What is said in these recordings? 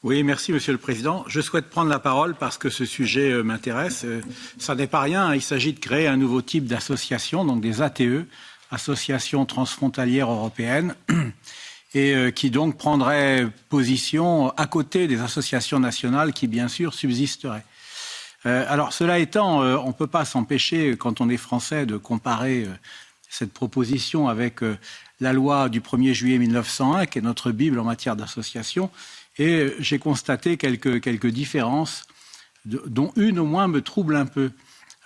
Oui, merci Monsieur le Président. Je souhaite prendre la parole parce que ce sujet m'intéresse. Ça n'est pas rien, il s'agit de créer un nouveau type d'association, donc des ATE, Associations transfrontalières européennes, et qui donc prendrait position à côté des associations nationales qui, bien sûr, subsisteraient. Alors, cela étant, on ne peut pas s'empêcher, quand on est français, de comparer cette proposition avec la loi du 1er juillet 1901, qui est notre Bible en matière d'association. Et j'ai constaté quelques différences, dont une au moins me trouble un peu.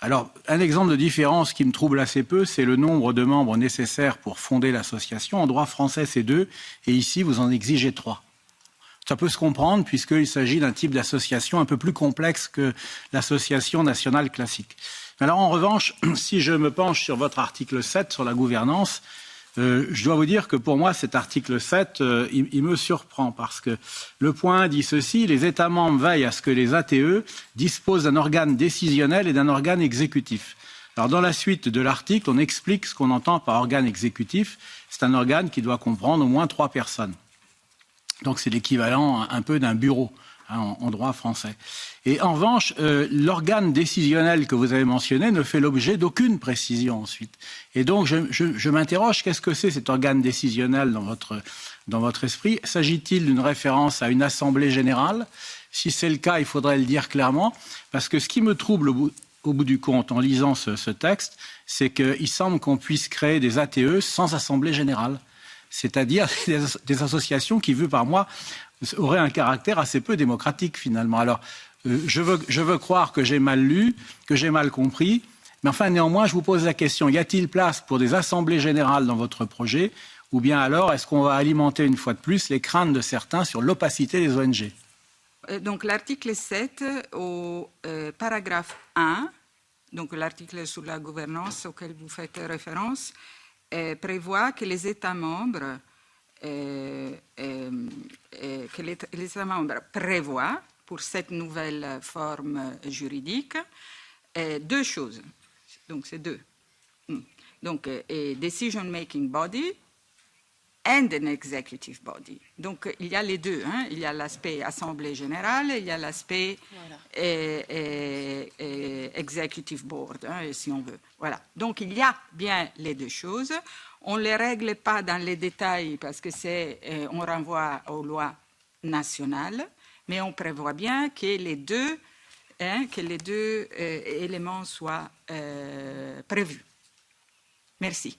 Alors, un exemple de différence qui me trouble assez peu, c'est le nombre de membres nécessaires pour fonder l'association. En droit français, c'est 2, et ici, vous en exigez 3. Ça peut se comprendre, puisqu'il s'agit d'un type d'association un peu plus complexe que l'association nationale classique. Alors, en revanche, si je me penche sur votre article 7, sur la gouvernance, je dois vous dire que pour moi, cet article 7, il me surprend parce que le point 1 dit ceci, les États membres veillent à ce que les ATE disposent d'un organe décisionnel et d'un organe exécutif. Alors dans la suite de l'article, on explique ce qu'on entend par organe exécutif. C'est un organe qui doit comprendre au moins 3 personnes. Donc c'est l'équivalent un peu d'un bureau en droit français. Et en revanche, l'organe décisionnel que vous avez mentionné ne fait l'objet d'aucune précision ensuite. Et donc, je m'interroge, qu'est-ce que c'est cet organe décisionnel dans votre esprit? S'agit-il d'une référence à une assemblée générale? Si c'est le cas, il faudrait le dire clairement, parce que ce qui me trouble au bout du compte, en lisant ce texte, c'est qu'il semble qu'on puisse créer des ATE sans assemblée générale. C'est-à-dire des associations qui, vues par moi, auraient un caractère assez peu démocratique finalement. Alors, je veux croire que j'ai mal lu, que j'ai mal compris, mais enfin, néanmoins, je vous pose la question, y a-t-il place pour des assemblées générales dans votre projet, ou bien alors est-ce qu'on va alimenter une fois de plus les craintes de certains sur l'opacité des ONG? Donc l'article 7 au paragraphe 1, donc l'article sur la gouvernance auquel vous faites référence, prévoit que les États membres prévoient pour cette nouvelle forme juridique 2 choses. Donc c'est 2. Donc a decision making body and an executive body. Donc il y a les 2. Hein. Il y a l'aspect assemblée générale, il y a l'aspect executive board, hein, si on veut. Voilà. Donc il y a bien les 2 choses. On ne les règle pas dans les détails parce que on renvoie aux lois nationales, mais on prévoit bien que les 2 éléments soient prévus. Merci.